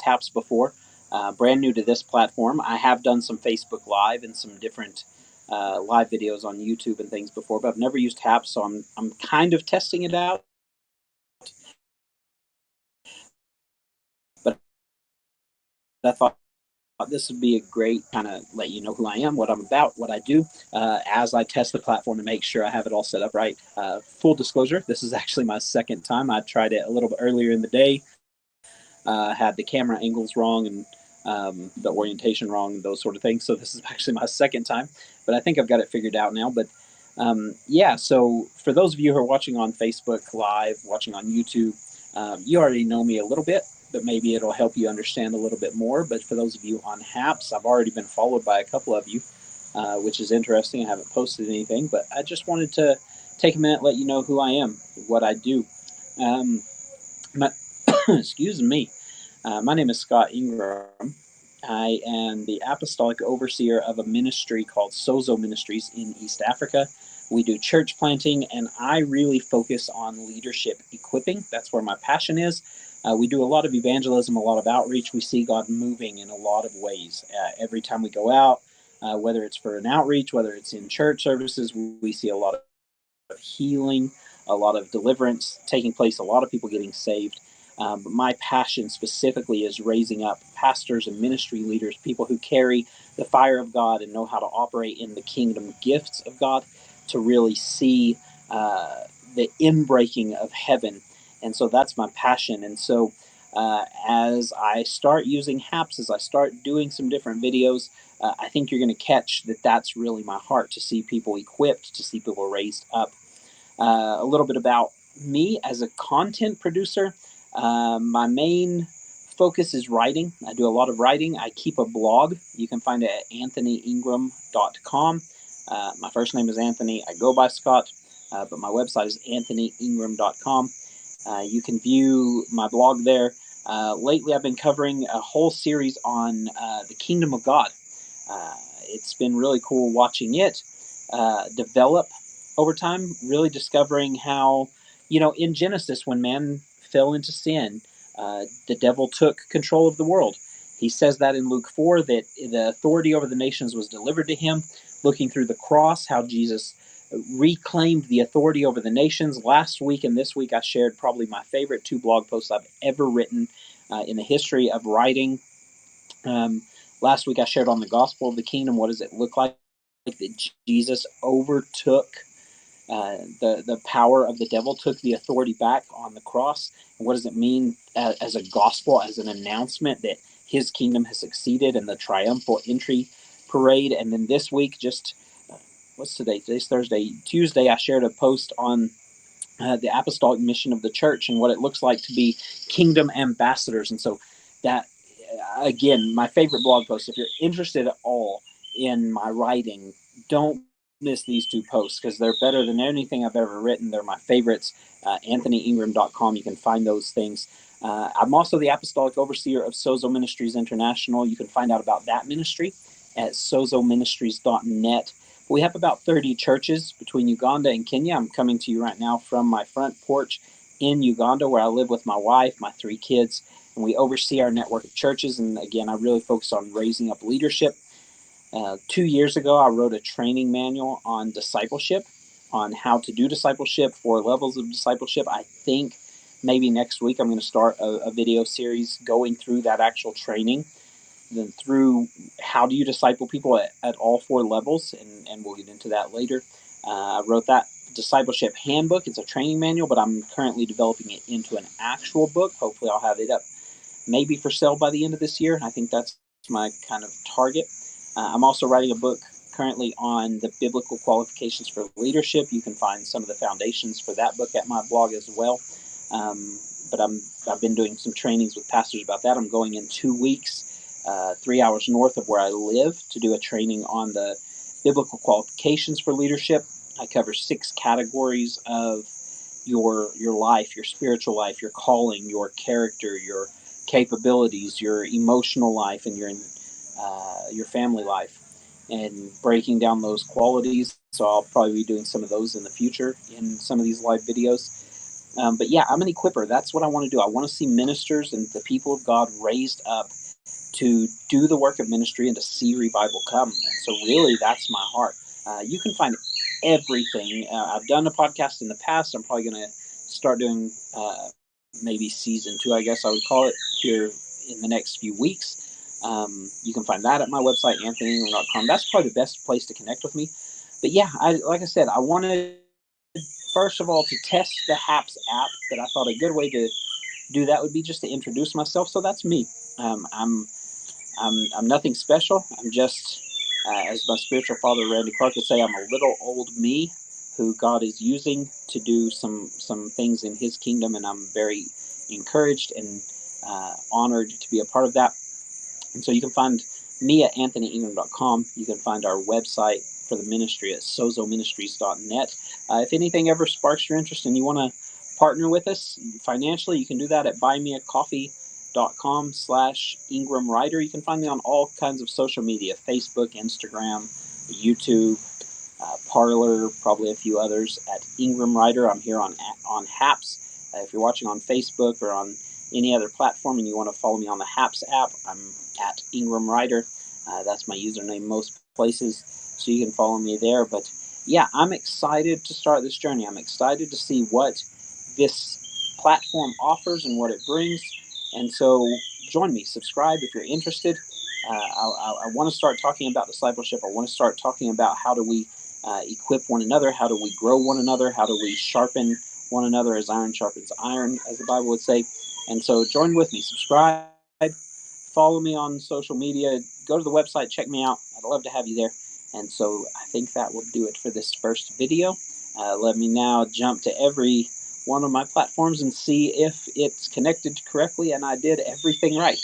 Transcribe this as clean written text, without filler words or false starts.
HAPS before. Brand new to this platform. I have done some Facebook Live and some different live videos on YouTube and things before, but I've never used HAPS, so I'm kind of testing it out. But I thought this would be a great kind of let you know who I am, what I'm about, what I do, as I test the platform to make sure I have it all set up right. Full disclosure, this is actually my second time. I tried it a little bit earlier in the day, had the camera angles wrong and the orientation wrong and those sort of things. So this is actually my second time, but I think I've got it figured out now. But yeah, so for those of you who are watching on Facebook Live, watching on YouTube, you already know me a little bit, but maybe it'll help you understand a little bit more. But for those of you on HAPS, I've already been followed by a couple of you, which is interesting. I haven't posted anything, but I just wanted to take a minute, let you know who I am, what I do. My, excuse me. My name is Scott Ingram. I am the apostolic overseer of a ministry called Sozo Ministries in East Africa. We do church planting, and I really focus on leadership equipping. That's where my passion is. We do a lot of evangelism, a lot of outreach. We see God moving in a lot of ways. Every time we go out, whether it's for an outreach, whether it's in church services, we see a lot of healing, a lot of deliverance taking place, a lot of people getting saved. But my passion specifically is raising up pastors and ministry leaders, people who carry the fire of God and know how to operate in the kingdom gifts of God to really see the inbreaking of heaven. And so that's my passion. And so as I start using HAPS, as I start doing some different videos, I think you're going to catch that that's really my heart, to see people equipped, to see people raised up. A little bit about me as a content producer. My main focus is writing. I do a lot of writing. I keep a blog. You can find it at anthonyingram.com. My first name is Anthony. I go by Scott, but my website is anthonyingram.com. You can view my blog there. Lately, I've been covering a whole series on the kingdom of God. It's been really cool watching it develop over time, really discovering how, in Genesis, when man fell into sin, the devil took control of the world. He says that in Luke 4, that the authority over the nations was delivered to him. Looking through the cross, how Jesus reclaimed the authority over the nations. Last week and this week, I shared probably my favorite 2 blog posts I've ever written in the history of writing. Last week, I shared on the gospel of the kingdom. What does it look like that Jesus overtook the power of the devil, took the authority back on the cross? And what does it mean as a gospel, as an announcement that his kingdom has succeeded, and the triumphal entry parade? And then this week, just what's today? Today's Thursday. Tuesday, I shared a post on the apostolic mission of the church and what it looks like to be kingdom ambassadors. And so that, again, my favorite blog post. If you're interested at all in my writing, don't miss these 2 posts, because they're better than anything I've ever written. They're my favorites. AnthonyIngram.com. You can find those things. I'm also the apostolic overseer of Sozo Ministries International. You can find out about that ministry at sozoministries.net. We have about 30 churches between Uganda and Kenya. I'm coming to you right now from my front porch in Uganda, where I live with my wife, my 3 kids, and we oversee our network of churches. And again, I really focus on raising up leadership. 2 years ago, I wrote a training manual on discipleship, on how to do discipleship, 4 levels of discipleship. I think maybe next week I'm going to start a video series going through that actual training, then through how do you disciple people at all 4 levels, and we'll get into that later. I wrote that discipleship handbook. It's a training manual, but I'm currently developing it into an actual book. Hopefully I'll have it up maybe for sale by the end of this year. I think that's my kind of target. I'm also writing a book currently on the biblical qualifications for leadership. You can find some of the foundations for that book at my blog as well. But I've been doing some trainings with pastors about that. I'm going in 2 weeks, 3 hours north of where I live, to do a training on the biblical qualifications for leadership. I cover 6 categories of your life, your spiritual life, your calling, your character, your capabilities, your emotional life, and your family life, and breaking down those qualities. So I'll probably be doing some of those in the future in some of these live videos. But yeah, I'm an equiper. That's what I want to do. I want to see ministers and the people of God raised up to do the work of ministry and to see revival come. And so, really, that's my heart. You can find everything. I've done a podcast in the past. I'm probably going to start doing maybe season 2, I guess I would call it, here in the next few weeks. You can find that at my website, anthonyingram.com. That's probably the best place to connect with me. But yeah, like I said, I wanted, first of all, to test the HAPS app. That I thought a good way to do that would be just to introduce myself. So that's me. I'm nothing special. I'm just, as my spiritual father Randy Clark would say, I'm a little old me who God is using to do some things in His kingdom, and I'm very encouraged and honored to be a part of that. And so you can find me at anthonyingram.com. You can find our website for the ministry at sozoministries.net. If anything ever sparks your interest and you want to partner with us financially, you can do that at buymeacoffee.com/Ingram Writer. You can find me on all kinds of social media: Facebook, Instagram, YouTube, Parlor, probably a few others, at Ingram Writer. I'm here on HAPS. If you're watching on Facebook or on any other platform and you want to follow me on the HAPS app, I'm at Ingram Writer. That's my username most places, so you can follow me there. But yeah, I'm excited to start this journey. I'm excited to see what this platform offers and what it brings. And so join me, subscribe if you're interested. I want to start talking about discipleship. I want to start talking about how do we equip one another, how do we grow one another, how do we sharpen one another as iron sharpens iron, as the Bible would say. And so join with me, subscribe, follow me on social media, go to the website, check me out. I'd love to have you there. And so I think that will do it for this first video. Let me now jump to every one of my platforms and see if it's connected correctly and I did everything right.